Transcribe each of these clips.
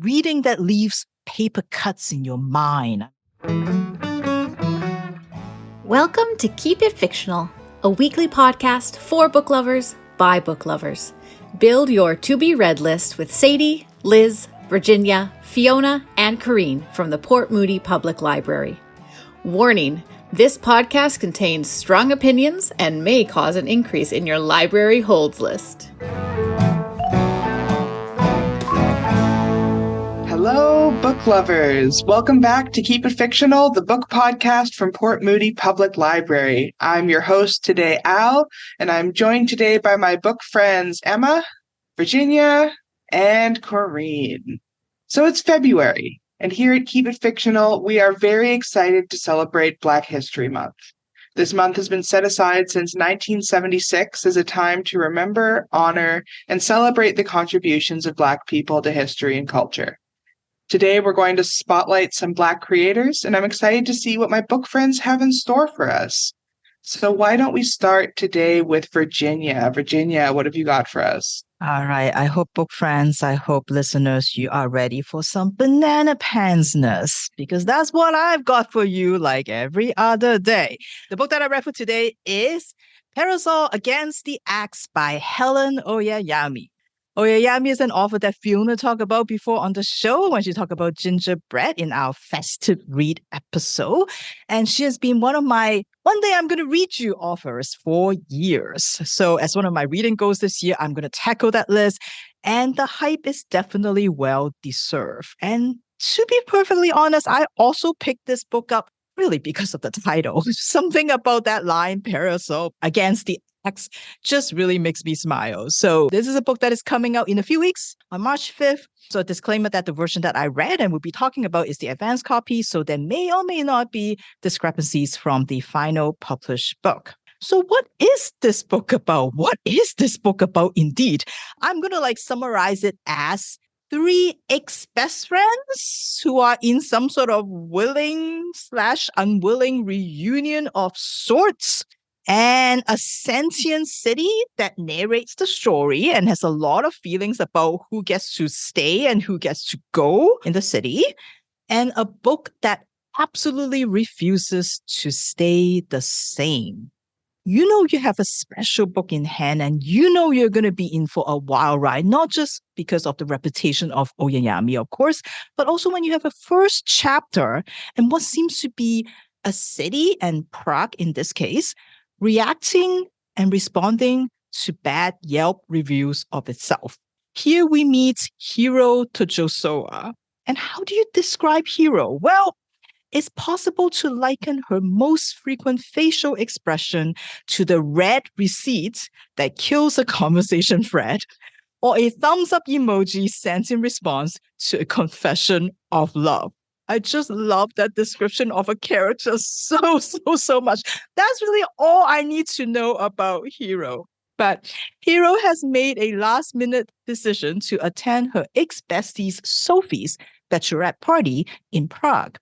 reading that leaves paper cuts in your mind. Welcome to Keep It Fictional, a weekly podcast for book lovers by book lovers. Build your to-be-read list with Sadie, Liz, Virginia, Fiona, and Corrine from the Port Moody Public Library. Warning, this podcast contains strong opinions and may cause an increase in your library holds list. Hello, book lovers. Welcome back to Keep It Fictional, the book podcast from Port Moody Public Library. I'm your host today, Al, and I'm joined today by my book friends, Emma, Virginia, and Corrine. So it's February, and here at Keep It Fictional, we are very excited to celebrate Black History Month. This month has been set aside since 1976 as a time to remember, honor, and celebrate the contributions of Black people to history and culture. Today, we're going to spotlight some Black creators, and I'm excited to see what my book friends have in store for us. So why don't we start today with Virginia? Virginia, what have you got for us? All right. I hope book friends, I hope listeners, you are ready for some banana pantsness, because that's what I've got for you like every other day. The book that I read for today is Parasol Against the Axe by Helen Oyeyemi. Oyeyemi is an author that Fiona talked about before on the show when she talked about gingerbread in our festive read episode. And she has been one of my one day I'm going to read you authors for years. So as one of my reading goals this year, I'm going to tackle that list. And the hype is definitely well deserved. And to be perfectly honest, I also picked this book up really because of the title. Something about that line, Parasol Against the Axe, just really makes me smile. So this is a book that is coming out in a few weeks on March 5th. So a disclaimer that the version that I read and will be talking about is the advanced copy. So there may or may not be discrepancies from the final published book. So what is this book about? What is this book about indeed? I'm going to summarize it as three ex-best friends who are in some sort of willing/unwilling reunion of sorts, and a sentient city that narrates the story and has a lot of feelings about who gets to stay and who gets to go in the city, and a book that absolutely refuses to stay the same. You know you have a special book in hand and you know you're going to be in for a wild ride, not just because of the reputation of Oyeyemi, of course, but also when you have a first chapter and what seems to be a city, and Prague in this case, reacting and responding to bad Yelp reviews of itself. Here we meet Hiro Tojosoa. And how do you describe Hiro? Well, it's possible to liken her most frequent facial expression to the red receipt that kills a conversation thread, or a thumbs up emoji sent in response to a confession of love. I just love that description of a character so much. That's really all I need to know about Hiro. But Hiro has made a last-minute decision to attend her ex-bestie Sophie's bachelorette party in Prague.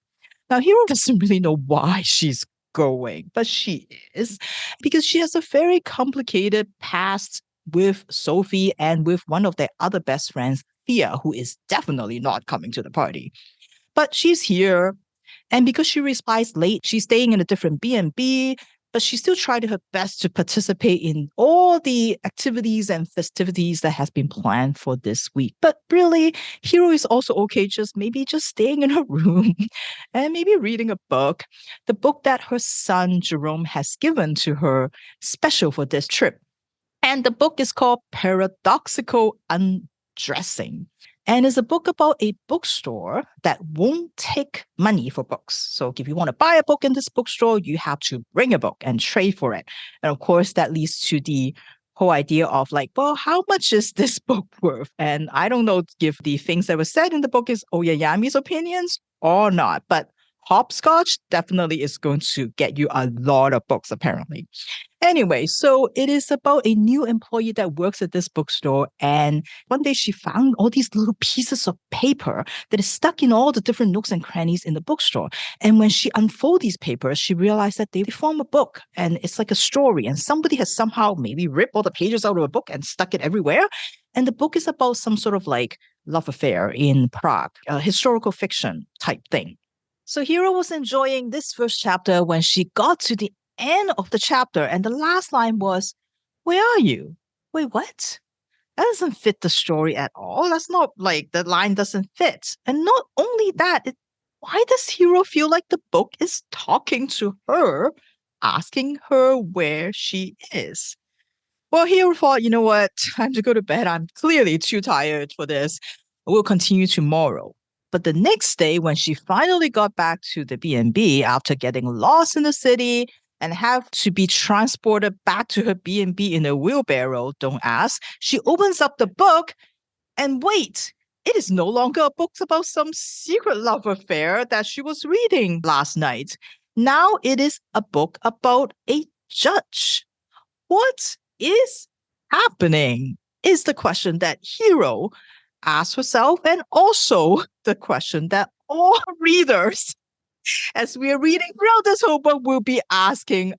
Now, Hiro doesn't really know why she's going, but she is, because she has a very complicated past with Sophie and with one of their other best friends, Thea, who is definitely not coming to the party. But she's here, and because she replies late, she's staying in a different B&B, but she still tried her best to participate in all the activities and festivities that has been planned for this week. But really, Hiro is also okay just staying in her room and maybe reading a book, the book that her son Jerome has given to her special for this trip. And the book is called Paradoxical Undressing. And it's a book about a bookstore that won't take money for books. So if you want to buy a book in this bookstore, you have to bring a book and trade for it. And of course, that leads to the whole idea of how much is this book worth? And I don't know if the things that were said in the book is Oyeyemi's opinions or not, but hopscotch definitely is going to get you a lot of books, apparently. Anyway, so it is about a new employee that works at this bookstore. And one day she found all these little pieces of paper that is stuck in all the different nooks and crannies in the bookstore. And when she unfolded these papers, she realized that they form a book. And it's like a story. And somebody has somehow maybe ripped all the pages out of a book and stuck it everywhere. And the book is about some sort of love affair in Prague, a historical fiction type thing. So Hero was enjoying this first chapter when she got to the end of the chapter, and the last line was, "Where are you? Wait, what?" That doesn't fit the story at all. That's not like the line doesn't fit. And not only that, why does Hero feel like the book is talking to her, asking her where she is? Well, Hero thought, you know what, time to go to bed. I'm clearly too tired for this. We'll continue tomorrow. But the next day, when she finally got back to the B&B after getting lost in the city and have to be transported back to her B&B in a wheelbarrow, don't ask, she opens up the book and wait, it is no longer a book about some secret love affair that she was reading last night. Now it is a book about a judge. What is happening? Is the question that Hero asks herself, and also the question that all readers, as we are reading throughout this whole book, will be asking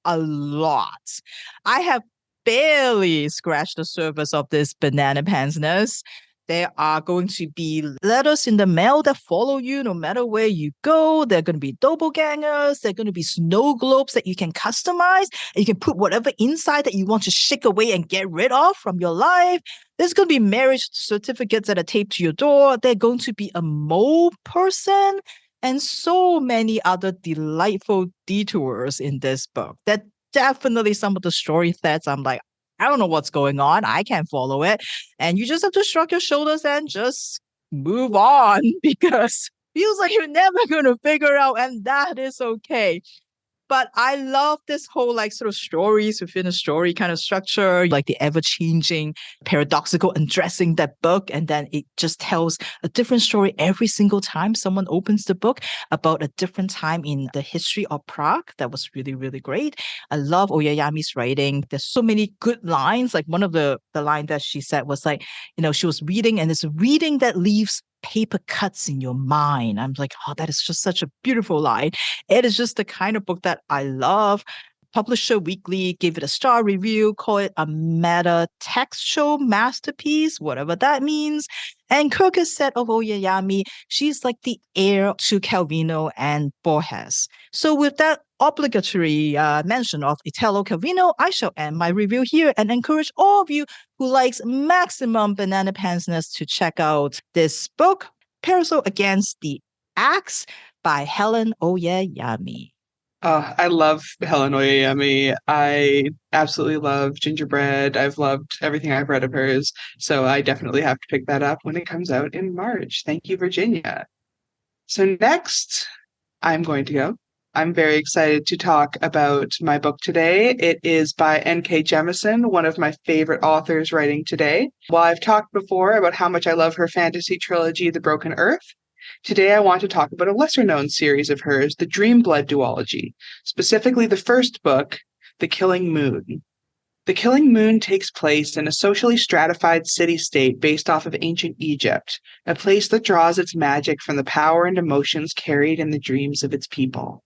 a lot. I have barely scratched the surface of this banana pantsness. There are going to be letters in the mail that follow you no matter where you go. There are going to be doppelgangers. There are going to be snow globes that you can customize. And you can put whatever inside that you want to shake away and get rid of from your life. There's going to be marriage certificates that are taped to your door. There's going to be a mole person and so many other delightful detours in this book. That definitely some of the story threads I'm like, I don't know what's going on. I can't follow it. And you just have to shrug your shoulders and just move on because it feels like you're never going to figure out, and that is okay. But I love this whole like sort of stories within a story kind of structure, like the ever-changing, paradoxical undressing that book. And then it just tells a different story every single time someone opens the book about a different time in the history of Prague. That was really, really great. I love Oyeyemi's writing. There's so many good lines. Like one of the line that she said was like, you know, she was reading and it's a reading that leaves paper cuts in your mind. I'm like, oh, that is just such a beautiful line. It is just the kind of book that I love. Publisher Weekly gave it a star review, call it a meta textual masterpiece, whatever that means. And Kirkus said of Oyeyemi, she's like the heir to Calvino and Borges. So with that obligatory mention of Italo Calvino, I shall end my review here and encourage all of you who likes maximum banana pantsness to check out this book, Parasol Against the Axe by Helen Oyeyemi. I love Helen Oyeyemi. I absolutely love Gingerbread. I've loved everything I've read of hers. So I definitely have to pick that up when it comes out in March. Thank you, Virginia. So next, I'm going to go. I'm very excited to talk about my book today. It is by N.K. Jemisin, one of my favorite authors writing today. While I've talked before about how much I love her fantasy trilogy, The Broken Earth, today I want to talk about a lesser-known series of hers, the Dreamblood duology, specifically the first book, The Killing Moon. The Killing Moon takes place in a socially stratified city-state based off of ancient Egypt, a place that draws its magic from the power and emotions carried in the dreams of its people.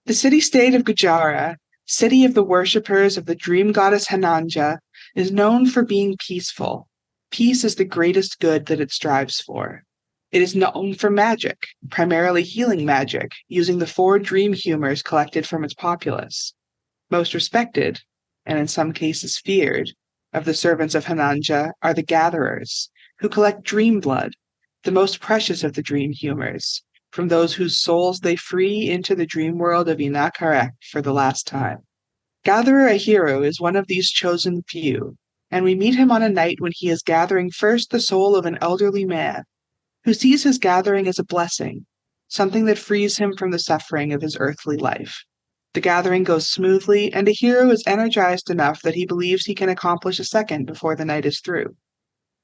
The city-state of Gujarat, city of the worshippers of the dream goddess Hananja, is known for being peaceful. Peace is the greatest good that it strives for. It is known for magic, primarily healing magic, using the 4 dream humors collected from its populace. Most respected, and in some cases feared, of the servants of Hananja are the gatherers, who collect dream blood, the most precious of the dream humors, from those whose souls they free into the dream world of Inakarek for the last time. Gatherer Ahiro is one of these chosen few, and we meet him on a night when he is gathering first the soul of an elderly man, who sees his gathering as a blessing, something that frees him from the suffering of his earthly life. The gathering goes smoothly, and Ahiro is energized enough that he believes he can accomplish a second before the night is through.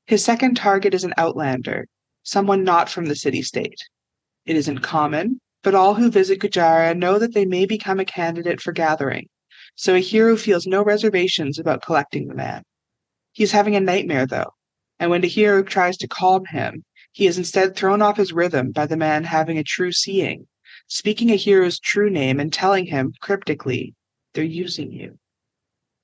His second target is an outlander, someone not from the city-state. It isn't common, but all who visit Gujarat know that they may become a candidate for gathering, so Ahiro feels no reservations about collecting the man. He is having a nightmare, though, and when Ahiro tries to calm him, he is instead thrown off his rhythm by the man having a true seeing, speaking Ahiro's true name and telling him, cryptically, "They're using you."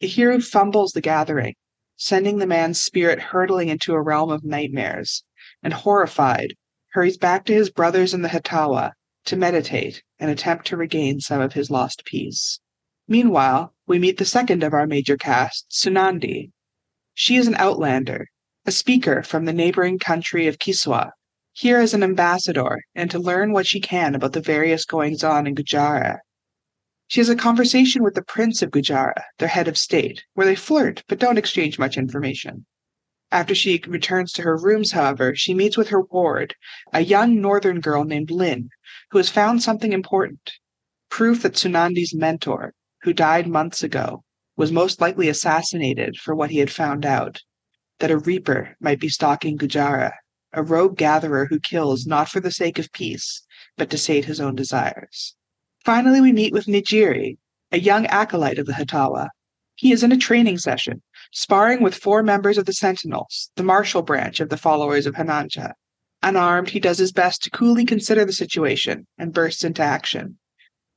Ahiro fumbles the gathering, sending the man's spirit hurtling into a realm of nightmares, and horrified, hurries back to his brothers in the Hatawa to meditate and attempt to regain some of his lost peace. Meanwhile, we meet the second of our major cast, Sunandi. She is an outlander, a speaker from the neighboring country of Kiswa, here as an ambassador and to learn what she can about the various goings-on in Gujarat. She has a conversation with the Prince of Gujarat, their head of state, where they flirt but don't exchange much information. After she returns to her rooms, however, she meets with her ward, a young northern girl named Lynn, who has found something important, proof that Sunandi's mentor, who died months ago, was most likely assassinated for what he had found out, that a reaper might be stalking Gujarat, a rogue gatherer who kills not for the sake of peace, but to sate his own desires. Finally, we meet with Nijiri, a young acolyte of the Hatawa. He is in a training session, sparring with 4 members of the Sentinels, the martial branch of the followers of Hananja. Unarmed, he does his best to coolly consider the situation and bursts into action.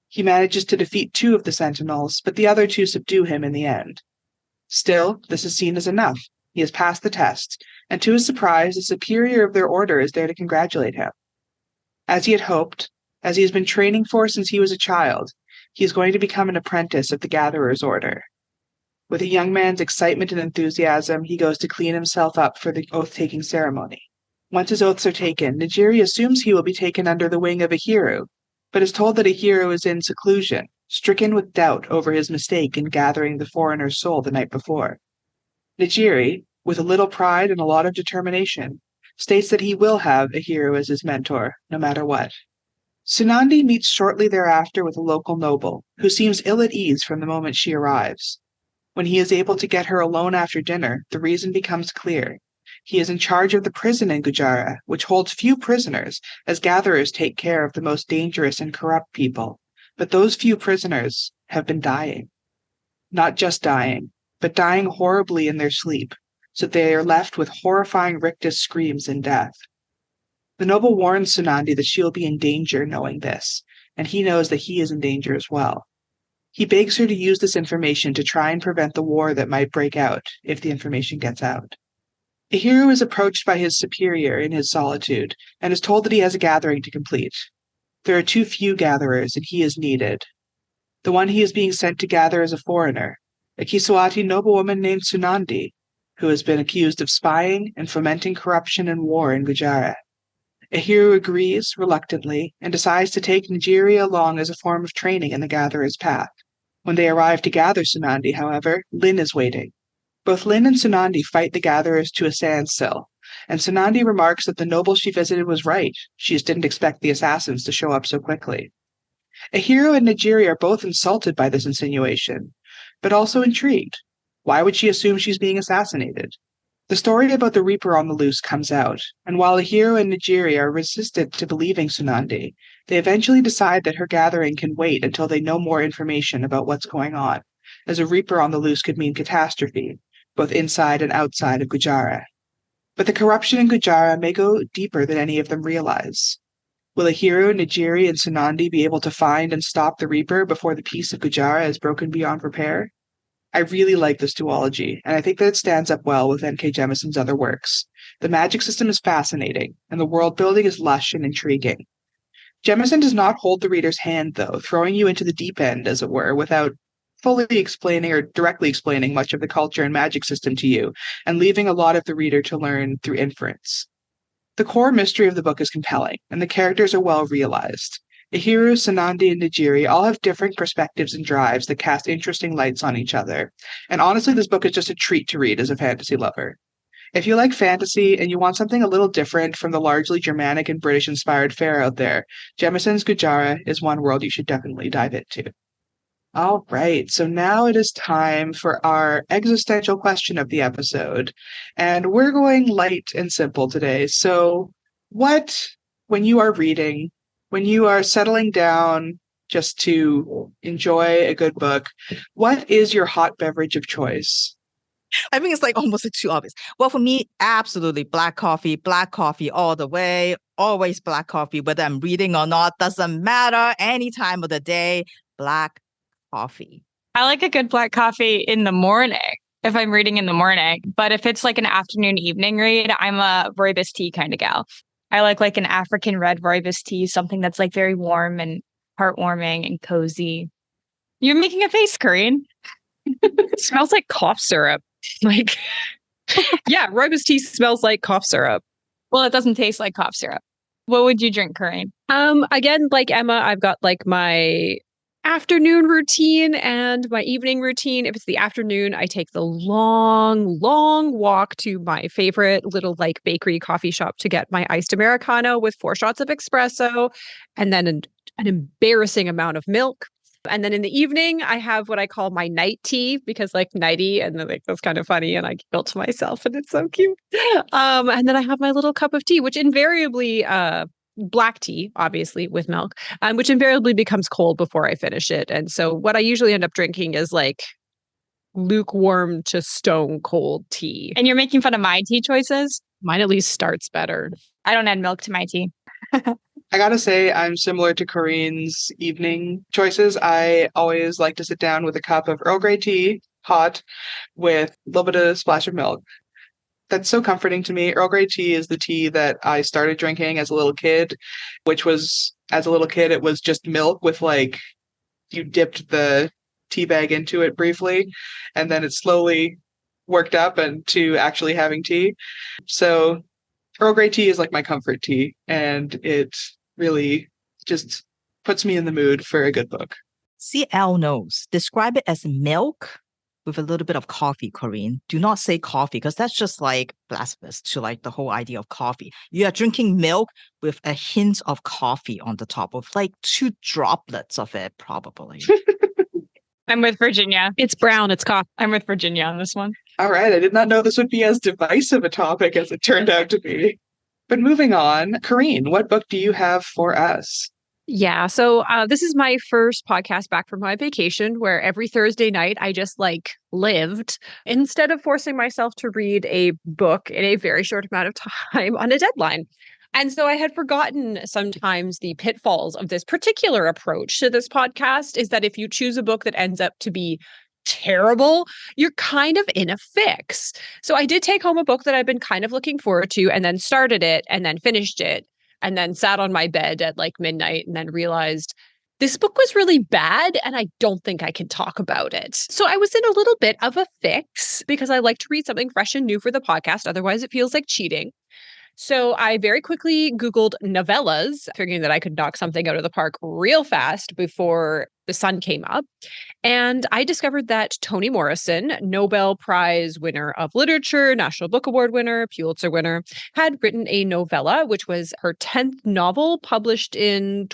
He manages to defeat 2 of the Sentinels, but the other 2 subdue him in the end. Still, this is seen as enough. He has passed the test, and to his surprise, the superior of their order is there to congratulate him. As he had hoped, as he has been training for since he was a child, he is going to become an apprentice of the Gatherer's Order. With a young man's excitement and enthusiasm, he goes to clean himself up for the oath-taking ceremony. Once his oaths are taken, Nijiri assumes he will be taken under the wing of Ahiru, but is told that Ahiru is in seclusion, stricken with doubt over his mistake in gathering the foreigner's soul the night before. Nijiri, with a little pride and a lot of determination, states that he will have Ahiru as his mentor, no matter what. Sunandi meets shortly thereafter with a local noble, who seems ill at ease from the moment she arrives. When he is able to get her alone after dinner, the reason becomes clear. He is in charge of the prison in Gujarat, which holds few prisoners, as gatherers take care of the most dangerous and corrupt people. But those few prisoners have been dying. Not just dying, but dying horribly in their sleep, so they are left with horrifying rictus screams in death. The noble warns Sunandi that she will be in danger knowing this, and he knows that he is in danger as well. He begs her to use this information to try and prevent the war that might break out if the information gets out. Ahiru is approached by his superior in his solitude and is told that he has a gathering to complete. There are too few gatherers and he is needed. The one he is being sent to gather is a foreigner, a Kiswati noblewoman named Sunandi, who has been accused of spying and fomenting corruption and war in Gujarat. Ahiru agrees, reluctantly, and decides to take Nijiri along as a form of training in the gatherer's path. When they arrive to gather Sunandi, however, Lin is waiting. Both Lin and Sunandi fight the gatherers to a standstill, and Sunandi remarks that the noble she visited was right. She just didn't expect the assassins to show up so quickly. Ahiru and Nijiri are both insulted by this insinuation, but also intrigued. Why would she assume she's being assassinated? The story about the Reaper on the loose comes out, and while Ahiru and Nijiri are resistant to believing Sunandi, they eventually decide that her gathering can wait until they know more information about what's going on, as a Reaper on the loose could mean catastrophe, both inside and outside of Gujarat. But the corruption in Gujarat may go deeper than any of them realize. Will Ahiru, Nijiri, and Sunandi be able to find and stop the Reaper before the peace of Gujarat is broken beyond repair? I really like this duology, and I think that it stands up well with N.K. Jemisin's other works. The magic system is fascinating, and the world building is lush and intriguing. Jemisin does not hold the reader's hand, though, throwing you into the deep end, as it were, without fully explaining or directly explaining much of the culture and magic system to you, and leaving a lot of the reader to learn through inference. The core mystery of the book is compelling, and the characters are well realized. Ahiru, Sunandi, and Nijiri all have different perspectives and drives that cast interesting lights on each other, and honestly this book is just a treat to read as a fantasy lover. If you like fantasy and you want something a little different from the largely Germanic and British-inspired fare out there, Jemisin's Gujarat is one world you should definitely dive into. All right, so now it is time for our existential question of the episode, and we're going light and simple today. So when you are reading, when you are settling down just to enjoy a good book, what is your hot beverage of choice? I think it's like almost like too obvious. Well, for me, absolutely black coffee all the way, always black coffee, whether I'm reading or not, doesn't matter, any time of the day, black coffee. I like a good black coffee in the morning. if I'm reading in the morning. But if it's like an afternoon, evening read, I'm a rooibos tea kind of gal. I like an African red rooibos tea, something that's like very warm and heartwarming and cozy. You're making a face, Corinne. It smells like cough syrup. Like, yeah, rooibos tea smells like cough syrup. Well, it doesn't taste like cough syrup. What would you drink, Corinne? Again, like Emma, I've got like my afternoon routine and my evening routine. If it's the afternoon, I take the long walk to my favorite little like bakery coffee shop to get my iced Americano with 4 shots of espresso and then an embarrassing amount of milk. And then in the evening, I have what I call my night tea because like nighty, and then like that's kind of funny, and I built to myself, and it's so cute. And then I have my little cup of tea, which invariably black tea, obviously with milk, which invariably becomes cold before I finish it. And so what I usually end up drinking is like lukewarm to stone cold tea. And you're making fun of my tea choices? Mine at least starts better. I don't add milk to my tea. I gotta say, I'm similar to Corinne's evening choices. I always like to sit down with a cup of Earl Grey tea, hot, with a little bit of a splash of milk. That's so comforting to me. Earl Grey tea is the tea that I started drinking as a little kid, which was, as a little kid, it was just milk with like, you dipped the tea bag into it briefly, and then it slowly worked up into actually having tea. So Earl Grey tea is like my comfort tea, and it really just puts me in the mood for a good book. CL knows. Describe it as milk with a little bit of coffee, Corinne. Do not say coffee because that's just like blasphemous to like the whole idea of coffee. You are drinking milk with a hint of coffee on the top of like 2 droplets of it, probably. I'm with Virginia. It's brown. It's coffee. I'm with Virginia on this one. All right, I did not know this would be as divisive a topic as it turned out to be. But moving on, Corinne, what book do you have for us? Yeah, so this is my first podcast back from my vacation where every Thursday night I just like lived instead of forcing myself to read a book in a very short amount of time on a deadline. And so I had forgotten sometimes the pitfalls of this particular approach to this podcast is that if you choose a book that ends up to be terrible, you're kind of in a fix. So I did take home a book that I've been kind of looking forward to and then started it and then finished it and then sat on my bed at like midnight and then realized this book was really bad and I don't think I can talk about it. So I was in a little bit of a fix because I like to read something fresh and new for the podcast. Otherwise, it feels like cheating. So I very quickly Googled novellas, figuring that I could knock something out of the park real fast before the sun came up. And I discovered that Toni Morrison, Nobel Prize winner of literature, National Book Award winner, Pulitzer winner, had written a novella, which was her 10th novel published in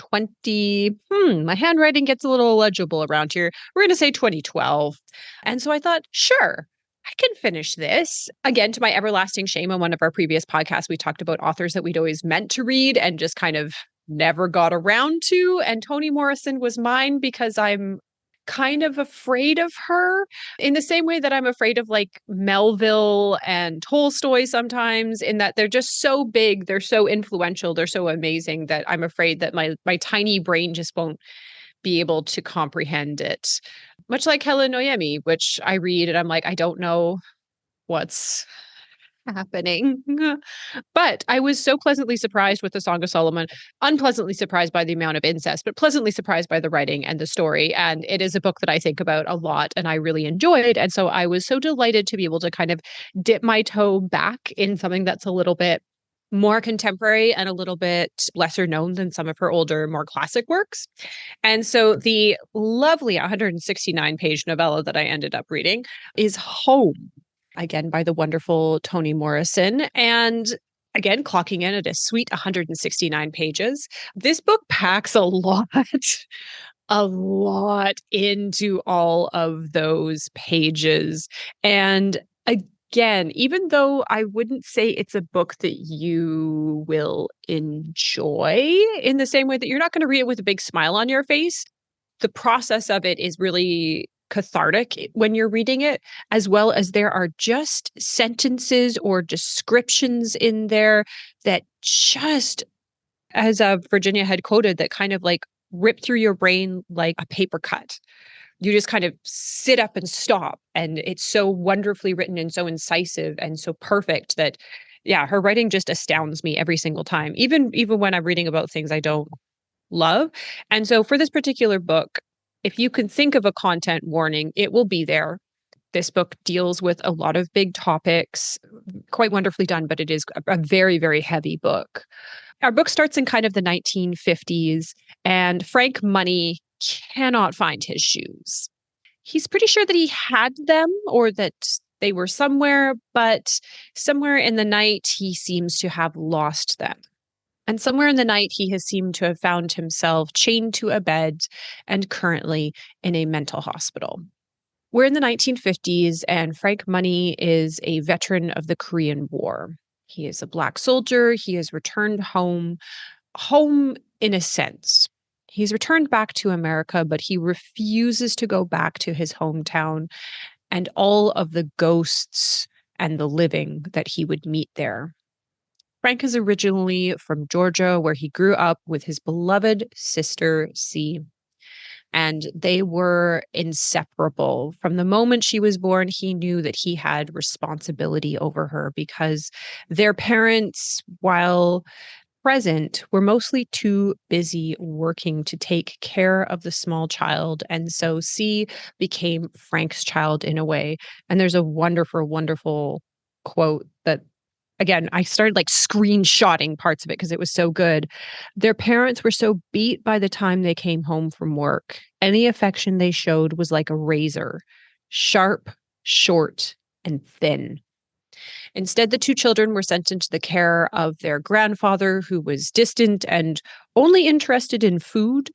my handwriting gets a little illegible around here. We're going to say 2012. And so I thought, sure, I can finish this. Again, to my everlasting shame, on one of our previous podcasts, we talked about authors that we'd always meant to read and just kind of never got around to. And Toni Morrison was mine because I'm kind of afraid of her in the same way that I'm afraid of like Melville and Tolstoy sometimes, in that they're just so big, they're so influential, they're so amazing that I'm afraid that my tiny brain just won't be able to comprehend it. Much like Helen Oyeyemi, which I read and I'm like, I don't know what's happening. But I was so pleasantly surprised with the Song of Solomon, unpleasantly surprised by the amount of incest, but pleasantly surprised by the writing and the story. And it is a book that I think about a lot and I really enjoyed. And so I was so delighted to be able to kind of dip my toe back in something that's a little bit more contemporary and a little bit lesser known than some of her older, more classic works. And so the lovely 169-page novella that I ended up reading is Home, again, by the wonderful Toni Morrison. And again, clocking in at a sweet 169 pages. This book packs a lot into all of those pages. And again, even though I wouldn't say it's a book that you will enjoy in the same way that you're not going to read it with a big smile on your face, the process of it is really cathartic when you're reading it, as well as there are just sentences or descriptions in there that just, as Virginia had quoted, that kind of like rip through your brain like a paper cut. you just kind of sit up and stop. And it's so wonderfully written and so incisive and so perfect that, yeah, her writing just astounds me every single time, even when I'm reading about things I don't love. And so for this particular book, if you can think of a content warning, it will be there. This book deals with a lot of big topics, quite wonderfully done, but it is a very, very heavy book. Our book starts in kind of the 1950s, and Frank Money cannot find his shoes. He's pretty sure that he had them or that they were somewhere, but somewhere in the night, he seems to have lost them. And somewhere in the night, he has seemed to have found himself chained to a bed and currently in a mental hospital. We're in the 1950s, and Frank Money is a veteran of the Korean War. He is a Black soldier. He has returned home in a sense. He's returned back to America, but he refuses to go back to his hometown and all of the ghosts and the living that he would meet there. Frank is originally from Georgia, where he grew up with his beloved sister, C. And they were inseparable. From the moment she was born, he knew that he had responsibility over her because their parents, while present, were mostly too busy working to take care of the small child. And so C became Frank's child in a way. And there's a wonderful, wonderful quote that, again, I started like screenshotting parts of it because it was so good. Their parents were so beat by the time they came home from work. Any affection they showed was like a razor, sharp, short, and thin. Instead, the two children were sent into the care of their grandfather, who was distant and only interested in food,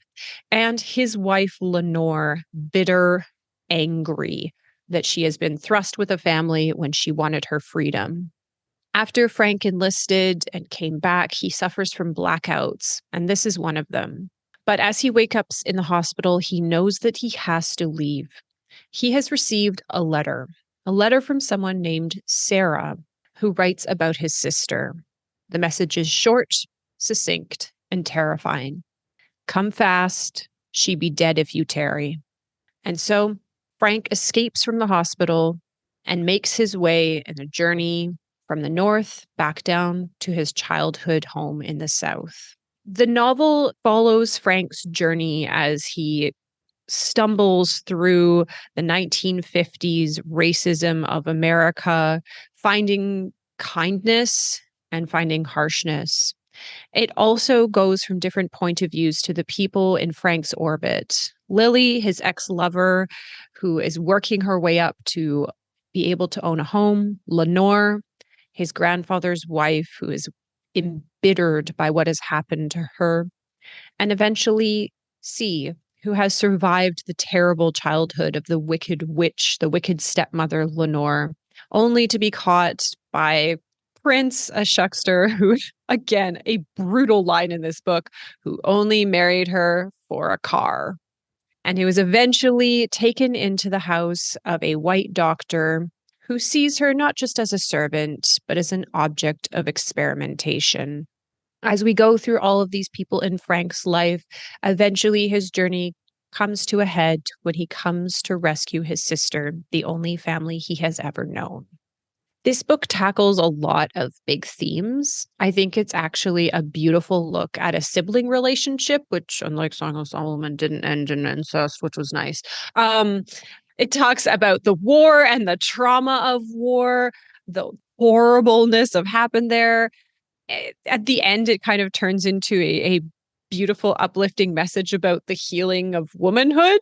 and his wife, Lenore, bitter, angry that she has been thrust with a family when she wanted her freedom. After Frank enlisted and came back, he suffers from blackouts, and this is one of them. But as he wakes up in the hospital, he knows that he has to leave. He has received a letter from someone named Sarah, who writes about his sister. The message is short, succinct, and terrifying. Come fast, she be dead if you tarry. And so Frank escapes from the hospital and makes his way in a journey from the north back down to his childhood home in the south. The novel follows Frank's journey as he stumbles through the 1950s racism of America, finding kindness and finding harshness. It also goes from different point of views to the people in Frank's orbit. Lily, his ex-lover, who is working her way up to be able to own a home. Lenore, his grandfather's wife, who is embittered by what has happened to her. And eventually, C, who has survived the terrible childhood of the wicked witch, the wicked stepmother, Lenore, only to be caught by Prince, a shuckster, who, again, a brutal line in this book, who only married her for a car. And he was eventually taken into the house of a white doctor who sees her not just as a servant, but as an object of experimentation. As we go through all of these people in Frank's life, eventually his journey comes to a head when he comes to rescue his sister, the only family he has ever known. This book tackles a lot of big themes. I think it's actually a beautiful look at a sibling relationship, which, unlike Song of Solomon, didn't end in incest, which was nice. It talks about the war and the trauma of war, the horribleness of happened there. At the end, it kind of turns into a beautiful, uplifting message about the healing of womanhood,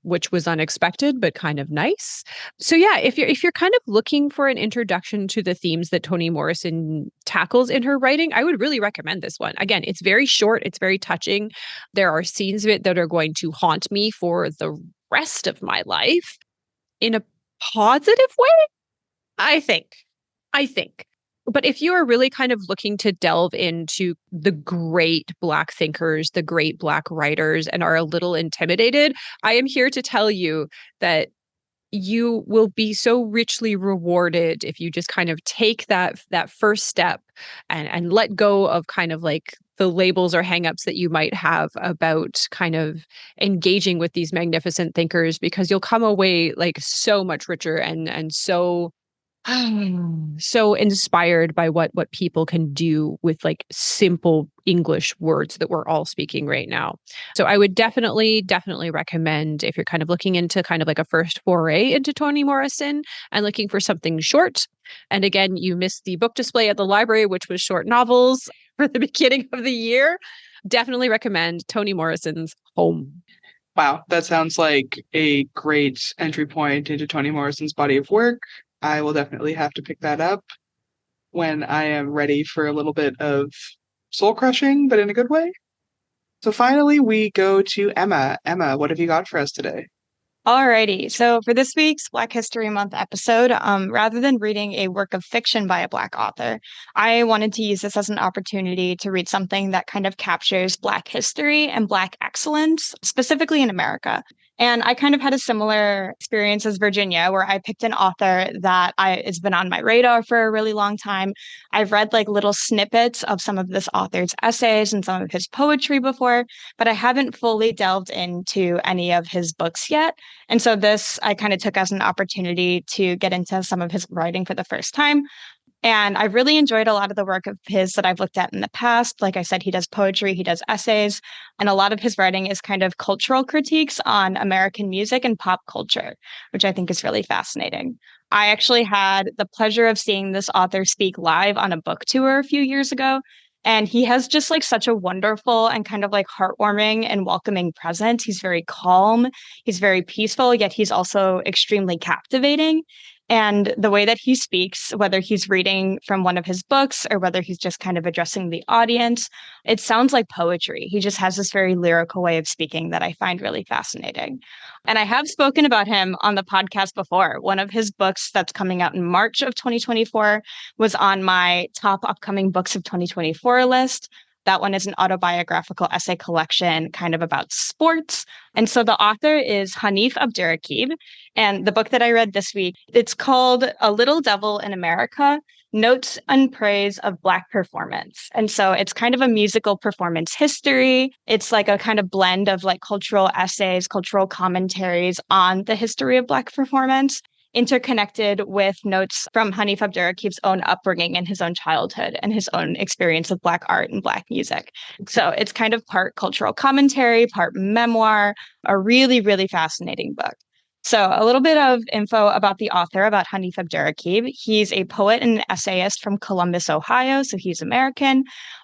which was unexpected, but kind of nice. So yeah, if you're kind of looking for an introduction to the themes that Toni Morrison tackles in her writing, I would really recommend this one. Again, it's very short, it's very touching. There are scenes of it that are going to haunt me for the rest of my life in a positive way, I think. But if you are really kind of looking to delve into the great Black thinkers, the great Black writers, and are a little intimidated, I am here to tell you that you will be so richly rewarded if you just kind of take that first step and let go of kind of like the labels or hangups that you might have about kind of engaging with these magnificent thinkers, because you'll come away like so much richer and so so inspired by what people can do with like simple English words that we're all speaking right now. So I would definitely recommend, if you're kind of looking into kind of like a first foray into Toni Morrison and looking for something short. And again, you missed the book display at the library, which was short novels for the beginning of the year. Definitely recommend Toni Morrison's Home. Wow, that sounds like a great entry point into Toni Morrison's body of work. I will definitely have to pick that up when I am ready for a little bit of soul crushing, but in a good way. So finally, we go to Emma. Emma, what have you got for us today? Alrighty. So for this week's Black History Month episode, rather than reading a work of fiction by a Black author, I wanted to use this as an opportunity to read something that kind of captures Black history and Black excellence, specifically in America. And I kind of had a similar experience as Virginia, where I picked an author that has been on my radar for a really long time. I've read like little snippets of some of this author's essays and some of his poetry before, but I haven't fully delved into any of his books yet. And so this I kind of took as an opportunity to get into some of his writing for the first time. And I've really enjoyed a lot of the work of his that I've looked at in the past. Like I said, he does poetry, he does essays, and a lot of his writing is kind of cultural critiques on American music and pop culture, which I think is really fascinating. I actually had the pleasure of seeing this author speak live on a book tour a few years ago. And he has just like such a wonderful and kind of like heartwarming and welcoming presence. He's very calm, he's very peaceful, yet he's also extremely captivating. And the way that he speaks, whether he's reading from one of his books or whether he's just kind of addressing the audience, it sounds like poetry. He just has this very lyrical way of speaking that I find really fascinating. And I have spoken about him on the podcast before. One of his books that's coming out in March of 2024 was on my top upcoming books of 2024 list. That one is an autobiographical essay collection kind of about sports. And so the author is Hanif Abdurraqib. And the book that I read this week, it's called A Little Devil in America, Notes and Praise of Black Performance. And so it's kind of a musical performance history. It's like a kind of blend of like cultural essays, cultural commentaries on the history of Black performance, interconnected with notes from Hanif Abdurraqib's own upbringing and his own childhood and his own experience of Black art and Black music. So it's kind of part cultural commentary, part memoir, a really, really fascinating book. So a little bit of info about the author, about Hanif Abdurraqib. He's a poet and an essayist from Columbus, Ohio, so he's American.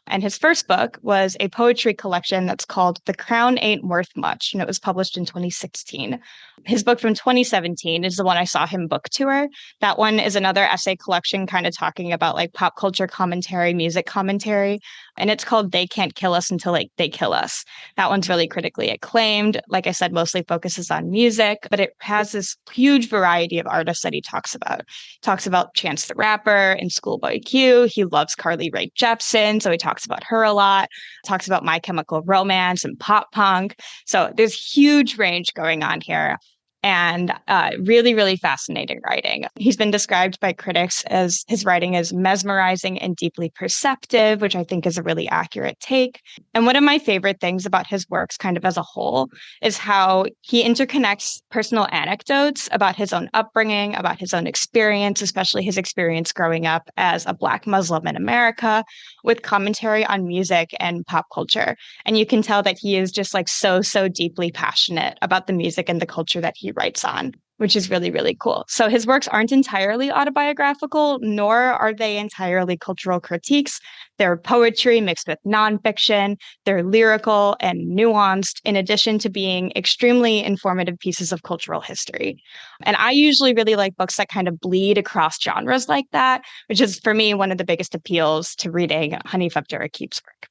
And his first book was a poetry collection that's called The Crown Ain't Worth Much, and it was published in 2016. His book from 2017 is the one I saw him book tour. That one is another essay collection kind of talking about like pop culture commentary, music commentary, and it's called They Can't Kill Us Until like They Kill Us. That one's really critically acclaimed. Like I said, mostly focuses on music, but it has this huge variety of artists that he talks about. Talks about Chance the Rapper and Schoolboy Q. He loves Carly Rae Jepsen, so he talks about her a lot. Talks about My Chemical Romance and pop punk. So there's huge range going on here. And really, really fascinating writing. He's been described by critics as his writing is mesmerizing and deeply perceptive, which I think is a really accurate take. And one of my favorite things about his works kind of as a whole is how he interconnects personal anecdotes about his own upbringing, about his own experience, especially his experience growing up as a Black Muslim in America, with commentary on music and pop culture. And you can tell that he is just like so deeply passionate about the music and the culture that he writes on, which is really, really cool. So his works aren't entirely autobiographical, nor are they entirely cultural critiques. They're poetry mixed with nonfiction. They're lyrical and nuanced, in addition to being extremely informative pieces of cultural history. And I usually really like books that kind of bleed across genres like that, which is, for me, one of the biggest appeals to reading Hanif Abdurraqib's work.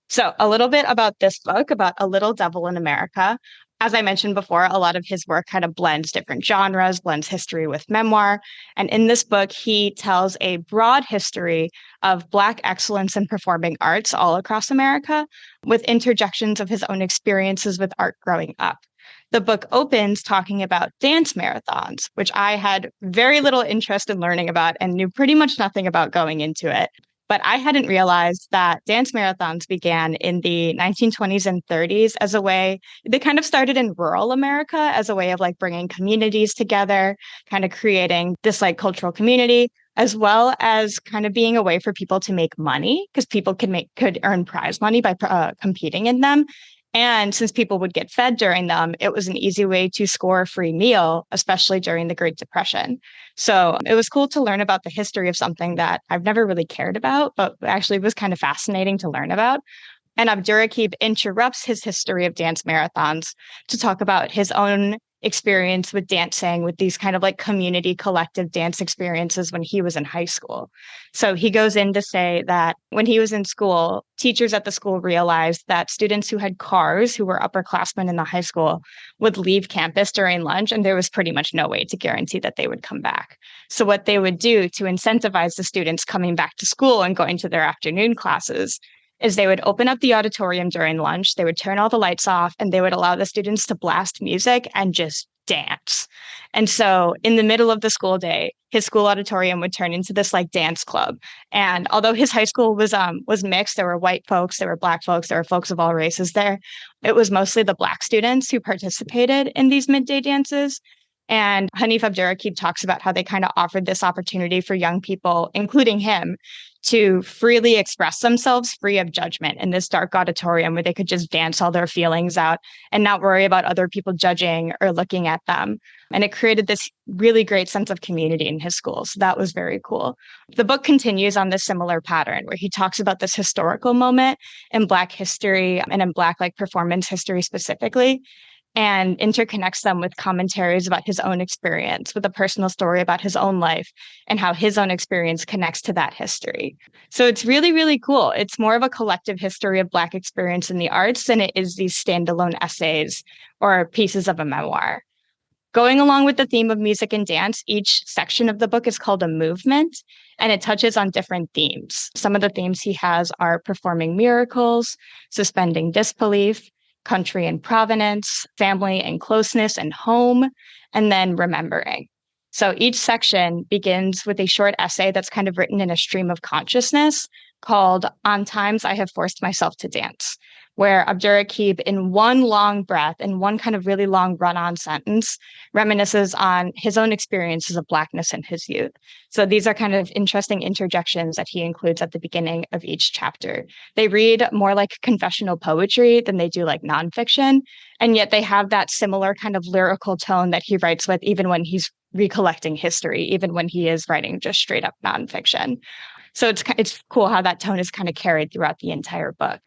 So a little bit about this book, about A Little Devil in America. As I mentioned before, a lot of his work kind of blends different genres, blends history with memoir. And in this book, he tells a broad history of Black excellence in performing arts all across America, with interjections of his own experiences with art growing up. The book opens talking about dance marathons, which I had very little interest in learning about and knew pretty much nothing about going into it. But I hadn't realized that dance marathons began in the 1920s and 30s as a way, they kind of started in rural America as a way of like bringing communities together, kind of creating this like cultural community, as well as kind of being a way for people to make money because people could earn prize money by competing in them. And since people would get fed during them, it was an easy way to score a free meal, especially during the Great Depression. So it was cool to learn about the history of something that I've never really cared about, but actually was kind of fascinating to learn about. And Abdurraqib interrupts his history of dance marathons to talk about his own experience with dancing, with these kind of like community collective dance experiences when he was in high school. So he goes in to say that when he was in school, teachers at the school realized that students who had cars, who were upperclassmen in the high school, would leave campus during lunch, and there was pretty much no way to guarantee that they would come back. So what they would do to incentivize the students coming back to school and going to their afternoon classes is they would open up the auditorium during lunch, they would turn all the lights off, and they would allow the students to blast music and just dance. And so in the middle of the school day, his school auditorium would turn into this like dance club. And although his high school was mixed, there were white folks, there were Black folks, there were folks of all races there. It was mostly the Black students who participated in these midday dances. And Hanif Abdurraqib talks about how they kind of offered this opportunity for young people, including him, to freely express themselves free of judgment in this dark auditorium where they could just dance all their feelings out and not worry about other people judging or looking at them. And it created this really great sense of community in his school. So that was very cool. The book continues on this similar pattern where he talks about this historical moment in Black history and in Black like performance history specifically, and interconnects them with commentaries about his own experience, with a personal story about his own life and how his own experience connects to that history. So it's really, really cool. It's more of a collective history of Black experience in the arts than it is these standalone essays or pieces of a memoir. Going along with the theme of music and dance, each section of the book is called a movement, and it touches on different themes. Some of the themes he has are performing miracles, suspending disbelief, country and provenance, family and closeness and home, and then remembering. So each section begins with a short essay that's kind of written in a stream of consciousness called On Times I Have Forced Myself to Dance, where Abdurraqib, in one long breath, in one kind of really long run-on sentence, reminisces on his own experiences of Blackness in his youth. So these are kind of interesting interjections that he includes at the beginning of each chapter. They read more like confessional poetry than they do like nonfiction, and yet they have that similar kind of lyrical tone that he writes with even when he's recollecting history, even when he is writing just straight up nonfiction. So it's cool how that tone is kind of carried throughout the entire book.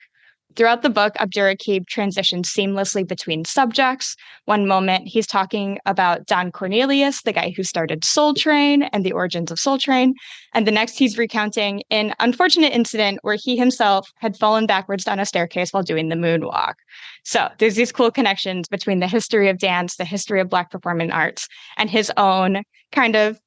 Throughout the book, Abdurraqib transitions seamlessly between subjects. One moment, he's talking about Don Cornelius, the guy who started Soul Train and the origins of Soul Train. And the next, he's recounting an unfortunate incident where he himself had fallen backwards down a staircase while doing the moonwalk. So there's these cool connections between the history of dance, the history of Black performing arts, and his own kind of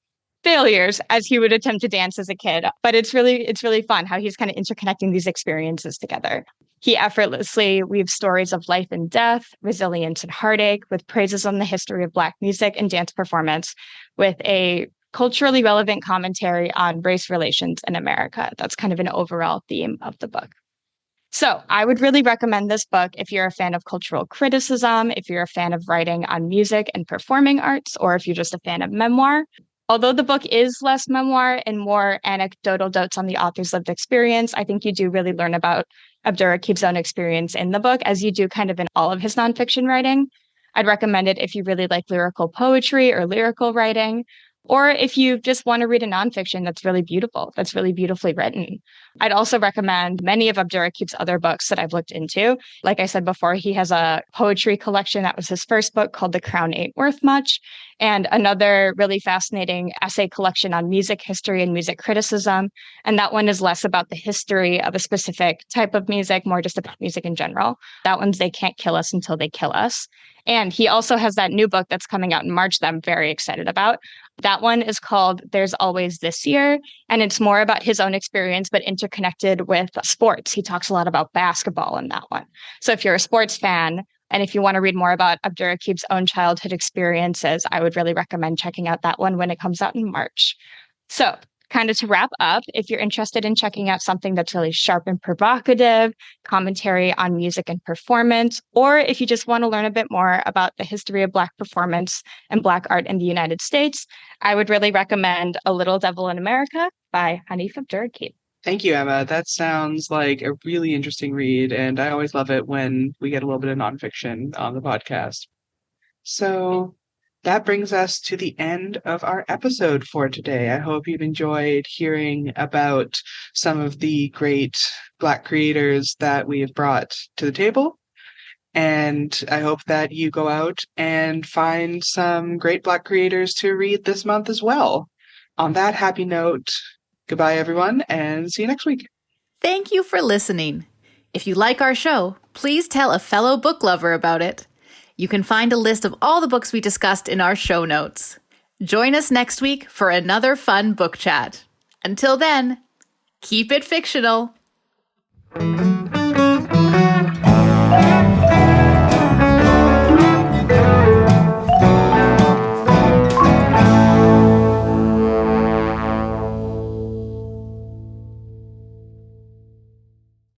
failures as he would attempt to dance as a kid. But it's really fun how he's kind of interconnecting these experiences together. He effortlessly weaves stories of life and death, resilience and heartache, with praises on the history of Black music and dance performance, with a culturally relevant commentary on race relations in America. That's kind of an overall theme of the book. So I would really recommend this book if you're a fan of cultural criticism, if you're a fan of writing on music and performing arts, or if you're just a fan of memoir. Although the book is less memoir and more anecdotal notes on the author's lived experience, I think you do really learn about Abdurraqib's own experience in the book, as you do kind of in all of his nonfiction writing. I'd recommend it if you really like lyrical poetry or lyrical writing, or if you just want to read a nonfiction that's really beautiful, that's really beautifully written. I'd also recommend many of Abdurraqib's other books that I've looked into. Like I said before, he has a poetry collection that was his first book called The Crown Ain't Worth Much, and another really fascinating essay collection on music history and music criticism. And that one is less about the history of a specific type of music, more just about music in general. That one's They Can't Kill Us Until They Kill Us. And he also has that new book that's coming out in March that I'm very excited about. That one is called There's Always This Year, and it's more about his own experience, but interconnected with sports. He talks a lot about basketball in that one. So if you're a sports fan, and if you want to read more about Abdurraqib's own childhood experiences, I would really recommend checking out that one when it comes out in March. So kind of to wrap up, if you're interested in checking out something that's really sharp and provocative, commentary on music and performance, or if you just want to learn a bit more about the history of Black performance and Black art in the United States, I would really recommend A Little Devil in America by Hanif Abdurraqib. Thank you, Emma. That sounds like a really interesting read, and I always love it when we get a little bit of nonfiction on the podcast. So that brings us to the end of our episode for today. I hope you've enjoyed hearing about some of the great Black creators that we have brought to the table. And I hope that you go out and find some great Black creators to read this month as well. On that happy note, goodbye, everyone, and see you next week. Thank you for listening. If you like our show, please tell a fellow book lover about it. You can find a list of all the books we discussed in our show notes. Join us next week for another fun book chat. Until then, keep it fictional.